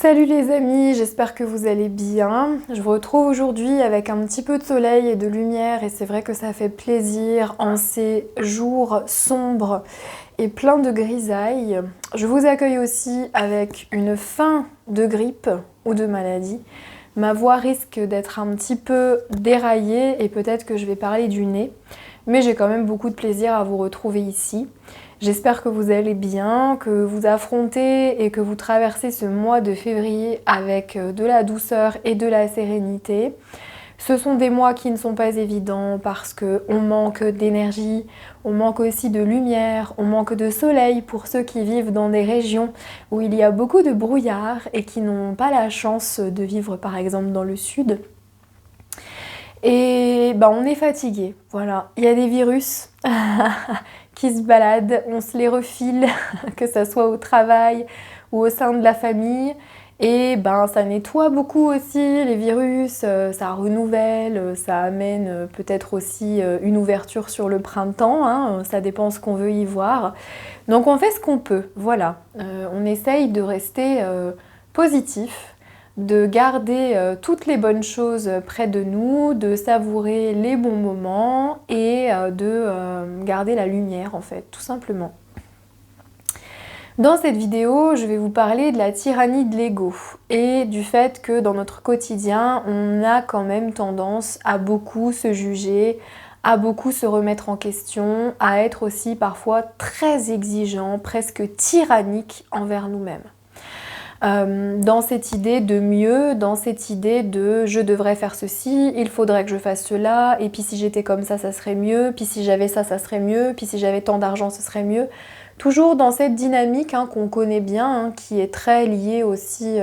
Salut les amis, j'espère que vous allez bien. Je vous retrouve aujourd'hui avec un petit peu de soleil et de lumière et c'est vrai que ça fait plaisir en ces jours sombres et pleins de grisailles. Je vous accueille aussi avec une fin de grippe ou de maladie. Ma voix risque d'être un petit peu déraillée et peut-être que je vais parler du nez, mais j'ai quand même beaucoup de plaisir à vous retrouver ici. J'espère que vous allez bien, que vous affrontez et que vous traversez ce mois de février avec de la douceur et de la sérénité. Ce sont des mois qui ne sont pas évidents parce qu'on manque d'énergie, on manque aussi de lumière, on manque de soleil pour ceux qui vivent dans des régions où il y a beaucoup de brouillard et qui n'ont pas la chance de vivre par exemple dans le sud. Et on est fatigué, voilà. Il y a des virus qui se baladent, on se les refile, que ce soit au travail ou au sein de la famille. Et ça nettoie beaucoup aussi les virus, ça renouvelle, ça amène peut-être aussi une ouverture sur le printemps, hein, ça dépend ce qu'on veut y voir. Donc on fait ce qu'on peut, voilà. On essaye de rester positif, de garder toutes les bonnes choses près de nous, de savourer les bons moments et de garder la lumière en fait, tout simplement. Dans cette vidéo, je vais vous parler de la tyrannie de l'ego et du fait que dans notre quotidien, on a quand même tendance à beaucoup se juger, à beaucoup se remettre en question, à être aussi parfois très exigeant, presque tyrannique envers nous-mêmes. Dans cette idée de mieux, dans cette idée de je devrais faire ceci, il faudrait que je fasse cela, et puis si j'étais comme ça serait mieux, puis si j'avais ça serait mieux, puis si j'avais tant d'argent ce serait mieux. Toujours dans cette dynamique qu'on connaît bien, qui est très liée aussi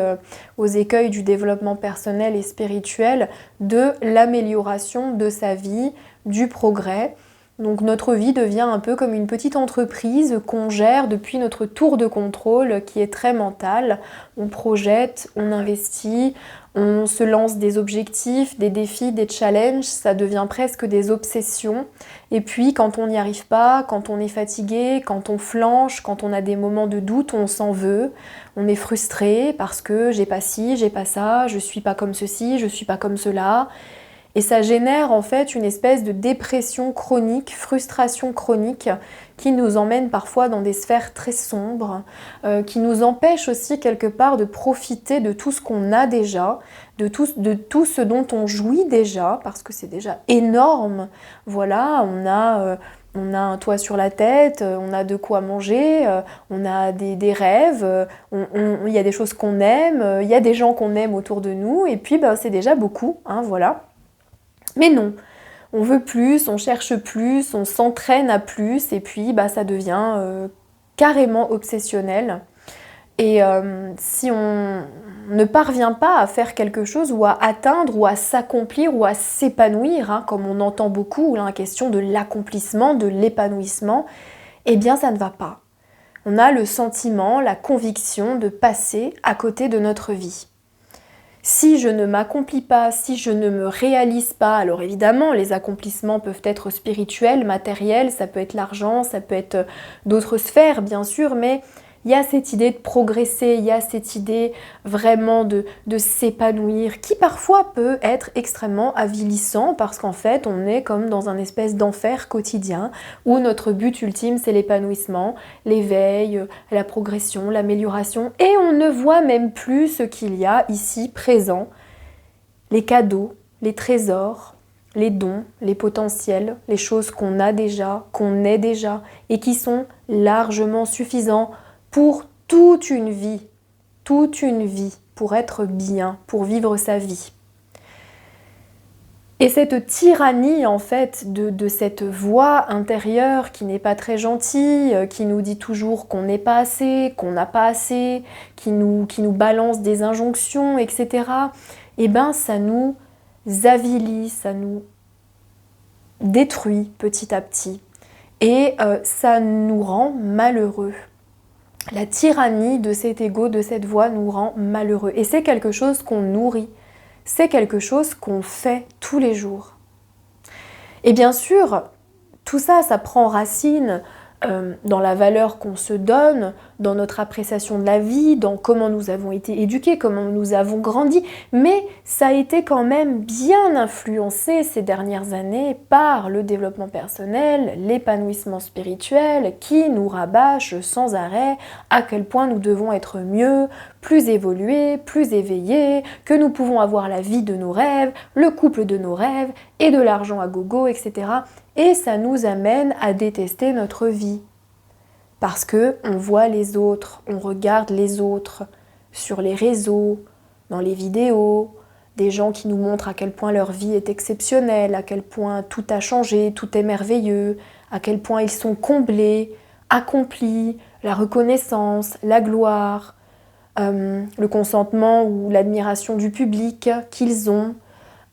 aux écueils du développement personnel et spirituel, de l'amélioration de sa vie, du progrès. Donc notre vie devient un peu comme une petite entreprise qu'on gère depuis notre tour de contrôle qui est très mental. On projette, on investit, on se lance des objectifs, des défis, des challenges, ça devient presque des obsessions. Et puis quand on n'y arrive pas, quand on est fatigué, quand on flanche, quand on a des moments de doute, on s'en veut. On est frustré parce que j'ai pas ci, j'ai pas ça, je suis pas comme ceci, je suis pas comme cela. Et ça génère en fait une espèce de dépression chronique, frustration chronique qui nous emmène parfois dans des sphères très sombres, qui nous empêche aussi quelque part de profiter de tout ce qu'on a déjà, de tout ce dont on jouit déjà, parce que c'est déjà énorme. Voilà, on a un toit sur la tête, on a de quoi manger, on a des rêves, il y a des choses qu'on aime, il y a des gens qu'on aime autour de nous, et puis c'est déjà beaucoup, voilà. Mais non, on veut plus, on cherche plus, on s'entraîne à plus et puis ça devient carrément obsessionnel. Et si on ne parvient pas à faire quelque chose ou à atteindre ou à s'accomplir ou à s'épanouir, comme on entend beaucoup, la question de l'accomplissement, de l'épanouissement, eh bien ça ne va pas. On a le sentiment, la conviction de passer à côté de notre vie. Si je ne m'accomplis pas, si je ne me réalise pas, alors évidemment les accomplissements peuvent être spirituels, matériels, ça peut être l'argent, ça peut être d'autres sphères bien sûr, mais il y a cette idée de progresser, il y a cette idée vraiment de s'épanouir qui parfois peut être extrêmement avilissant parce qu'en fait on est comme dans un espèce d'enfer quotidien où notre but ultime c'est l'épanouissement, l'éveil, la progression, l'amélioration et on ne voit même plus ce qu'il y a ici présent, les cadeaux, les trésors, les dons, les potentiels, les choses qu'on a déjà, qu'on est déjà et qui sont largement suffisants pour toute une vie, pour être bien, pour vivre sa vie. Et cette tyrannie en fait de cette voix intérieure qui n'est pas très gentille, qui nous dit toujours qu'on n'est pas assez, qu'on n'a pas assez, qui nous balance des injonctions, etc. Ça nous avilit, ça nous détruit petit à petit et ça nous rend malheureux. La tyrannie de cet ego, de cette voix nous rend malheureux. Et c'est quelque chose qu'on nourrit, c'est quelque chose qu'on fait tous les jours. Et bien sûr, tout ça, ça prend racine dans la valeur qu'on se donne, dans notre appréciation de la vie, dans comment nous avons été éduqués, comment nous avons grandi, mais ça a été quand même bien influencé ces dernières années par le développement personnel, l'épanouissement spirituel qui nous rabâche sans arrêt à quel point nous devons être mieux, plus évolués, plus éveillés, que nous pouvons avoir la vie de nos rêves, le couple de nos rêves et de l'argent à gogo, etc. Et ça nous amène à détester notre vie. Parce que on voit les autres, on regarde les autres sur les réseaux, dans les vidéos, des gens qui nous montrent à quel point leur vie est exceptionnelle, à quel point tout a changé, tout est merveilleux, à quel point ils sont comblés, accomplis, la reconnaissance, la gloire, le consentement ou l'admiration du public qu'ils ont.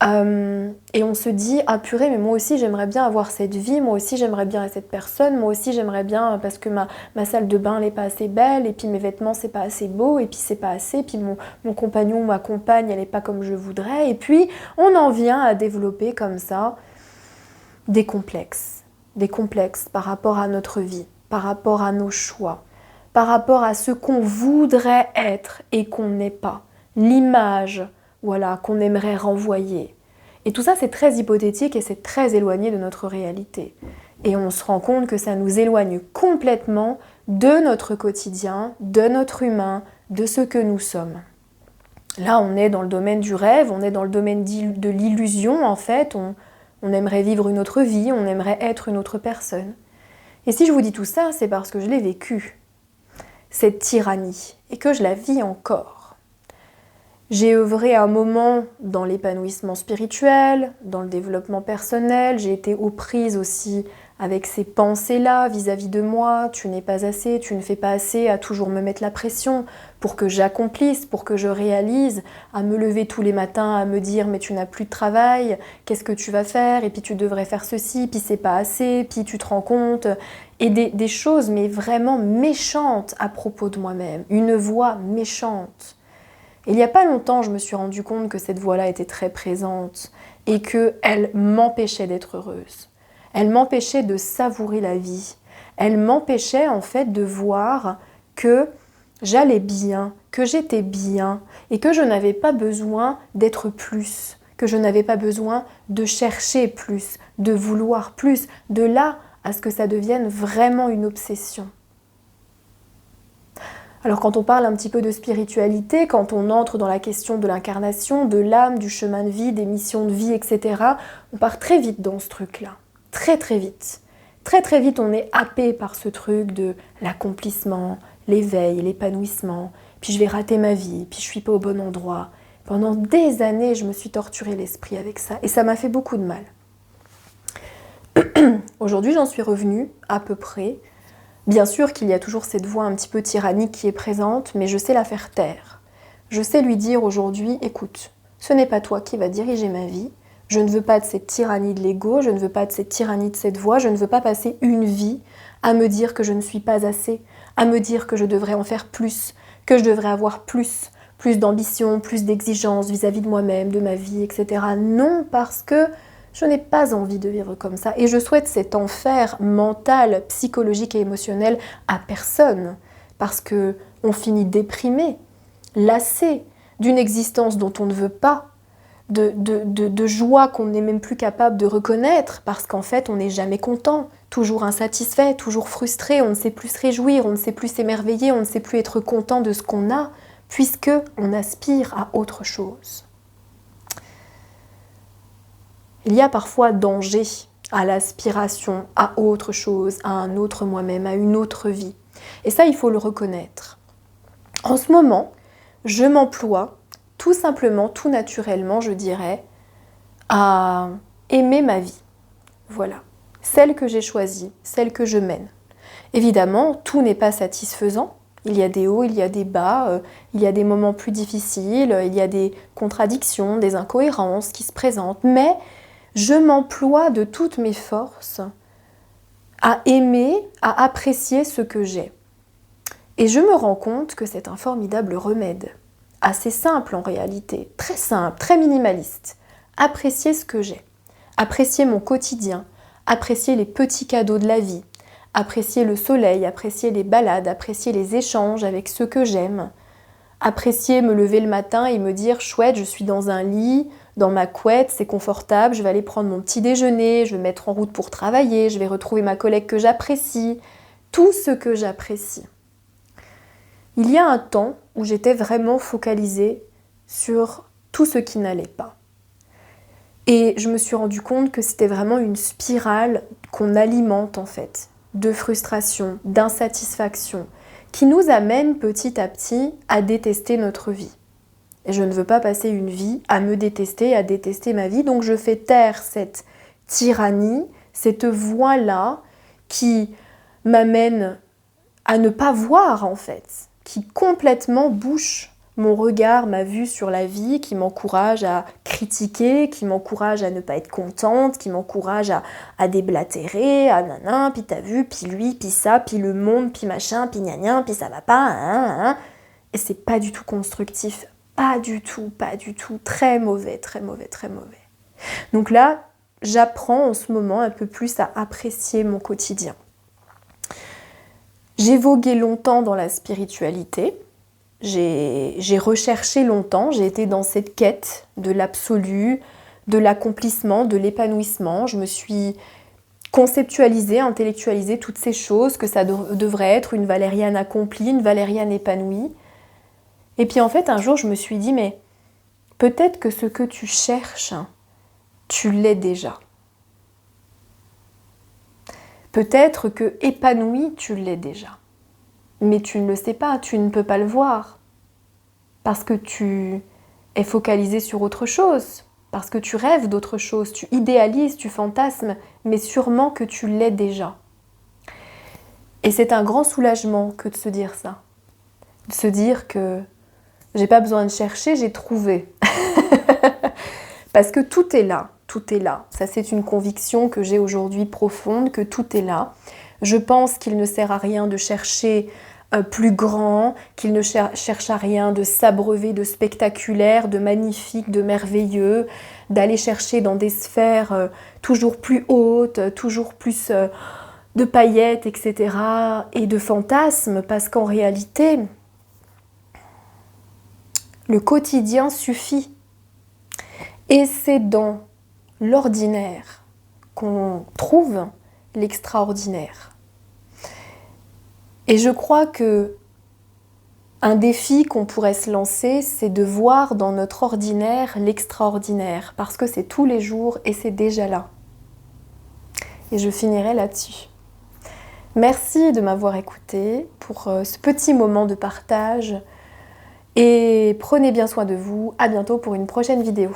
Et on se dit, ah purée, mais moi aussi j'aimerais bien avoir cette vie, moi aussi j'aimerais bien être cette personne, moi aussi j'aimerais bien, parce que ma salle de bain elle n'est pas assez belle, et puis mes vêtements c'est pas assez beau, et puis c'est pas assez, puis mon compagnon ou ma compagne elle n'est pas comme je voudrais, et puis on en vient à développer comme ça des complexes par rapport à notre vie, par rapport à nos choix, par rapport à ce qu'on voudrait être et qu'on n'est pas, l'image voilà, qu'on aimerait renvoyer. Et tout ça, c'est très hypothétique et c'est très éloigné de notre réalité. Et on se rend compte que ça nous éloigne complètement de notre quotidien, de notre humain, de ce que nous sommes. Là, on est dans le domaine du rêve, on est dans le domaine de l'illusion, en fait. On aimerait vivre une autre vie, on aimerait être une autre personne. Et si je vous dis tout ça, c'est parce que je l'ai vécu, cette tyrannie, et que je la vis encore. J'ai œuvré un moment dans l'épanouissement spirituel, dans le développement personnel, j'ai été aux prises aussi avec ces pensées-là vis-à-vis de moi, tu n'es pas assez, tu ne fais pas assez, à toujours me mettre la pression pour que j'accomplisse, pour que je réalise, à me lever tous les matins, à me dire mais tu n'as plus de travail, qu'est-ce que tu vas faire, et puis tu devrais faire ceci, puis c'est pas assez, puis tu te rends compte, et des choses mais vraiment méchantes à propos de moi-même, une voix méchante. Il n'y a pas longtemps, je me suis rendu compte que cette voix-là était très présente et qu'elle m'empêchait d'être heureuse. Elle m'empêchait de savourer la vie. Elle m'empêchait en fait de voir que j'allais bien, que j'étais bien et que je n'avais pas besoin d'être plus, que je n'avais pas besoin de chercher plus, de vouloir plus, de là à ce que ça devienne vraiment une obsession. Alors quand on parle un petit peu de spiritualité, quand on entre dans la question de l'incarnation, de l'âme, du chemin de vie, des missions de vie, etc., on part très vite dans ce truc-là. Très très vite. Très très vite on est happé par ce truc de l'accomplissement, l'éveil, l'épanouissement, puis je vais rater ma vie, puis je suis pas au bon endroit. Pendant des années, je me suis torturé l'esprit avec ça et ça m'a fait beaucoup de mal. Aujourd'hui, j'en suis revenue à peu près. Bien sûr qu'il y a toujours cette voix un petit peu tyrannique qui est présente, mais je sais la faire taire. Je sais lui dire aujourd'hui, écoute, ce n'est pas toi qui vas diriger ma vie, je ne veux pas de cette tyrannie de l'ego, je ne veux pas de cette tyrannie de cette voix, je ne veux pas passer une vie à me dire que je ne suis pas assez, à me dire que je devrais en faire plus, que je devrais avoir plus d'ambition, plus d'exigence vis-à-vis de moi-même, de ma vie, etc. Non, parce que je n'ai pas envie de vivre comme ça et je souhaite cet enfer mental, psychologique et émotionnel à personne parce que on finit déprimé, lassé d'une existence dont on ne veut pas, de joie qu'on n'est même plus capable de reconnaître parce qu'en fait on n'est jamais content, toujours insatisfait, toujours frustré, on ne sait plus se réjouir, on ne sait plus s'émerveiller, on ne sait plus être content de ce qu'on a puisque on aspire à autre chose. Il y a parfois danger à l'aspiration à autre chose, à un autre moi-même, à une autre vie. Et ça, il faut le reconnaître. En ce moment, je m'emploie tout simplement, tout naturellement, je dirais, à aimer ma vie. Voilà. Celle que j'ai choisie, celle que je mène. Évidemment, tout n'est pas satisfaisant. Il y a des hauts, il y a des bas, il y a des moments plus difficiles, il y a des contradictions, des incohérences qui se présentent, mais je m'emploie de toutes mes forces à aimer, à apprécier ce que j'ai. Et je me rends compte que c'est un formidable remède, assez simple en réalité, très simple, très minimaliste. Apprécier ce que j'ai, apprécier mon quotidien, apprécier les petits cadeaux de la vie, apprécier le soleil, apprécier les balades, apprécier les échanges avec ceux que j'aime, apprécier me lever le matin et me dire chouette, je suis dans un lit, dans ma couette, c'est confortable, je vais aller prendre mon petit déjeuner, je vais me mettre en route pour travailler, je vais retrouver ma collègue que j'apprécie, tout ce que j'apprécie. Il y a un temps où j'étais vraiment focalisée sur tout ce qui n'allait pas. Et je me suis rendu compte que c'était vraiment une spirale qu'on alimente en fait, de frustration, d'insatisfaction, qui nous amène petit à petit à détester notre vie. Et je ne veux pas passer une vie à me détester, à détester ma vie, donc je fais taire cette tyrannie, cette voix-là qui m'amène à ne pas voir en fait, qui complètement bouche mon regard, ma vue sur la vie, qui m'encourage à critiquer, qui m'encourage à ne pas être contente, qui m'encourage à déblatérer, à nanan, puis t'as vu, puis lui, puis ça, puis le monde, puis machin, puis gna gna, puis ça va pas, hein. Et c'est pas du tout constructif, pas du tout, très mauvais, très mauvais, très mauvais. Donc là, j'apprends en ce moment un peu plus à apprécier mon quotidien. J'ai vogué longtemps dans la spiritualité, j'ai recherché longtemps, j'ai été dans cette quête de l'absolu, de l'accomplissement, de l'épanouissement. Je me suis conceptualisée, intellectualisée toutes ces choses, que ça devrait être une valériane accomplie, une valériane épanouie. Et puis en fait, un jour, je me suis dit, mais peut-être que ce que tu cherches, tu l'es déjà. Peut-être que épanoui, tu l'es déjà. Mais tu ne le sais pas, tu ne peux pas le voir. Parce que tu es focalisé sur autre chose. Parce que tu rêves d'autre chose, tu idéalises, tu fantasmes, mais sûrement que tu l'es déjà. Et c'est un grand soulagement que de se dire ça. De se dire que j'ai pas besoin de chercher, j'ai trouvé. Parce que tout est là, tout est là. Ça, c'est une conviction que j'ai aujourd'hui profonde, que tout est là. Je pense qu'il ne sert à rien de chercher plus grand, qu'il ne cherche à rien de s'abreuver de spectaculaire, de magnifique, de merveilleux, d'aller chercher dans des sphères toujours plus hautes, toujours plus de paillettes, etc. et de fantasmes, parce qu'en réalité, le quotidien suffit. Et c'est dans l'ordinaire qu'on trouve l'extraordinaire. Et je crois que un défi qu'on pourrait se lancer, c'est de voir dans notre ordinaire l'extraordinaire, parce que c'est tous les jours et c'est déjà là. Et je finirai là-dessus. Merci de m'avoir écouté pour ce petit moment de partage et prenez bien soin de vous. À bientôt pour une prochaine vidéo.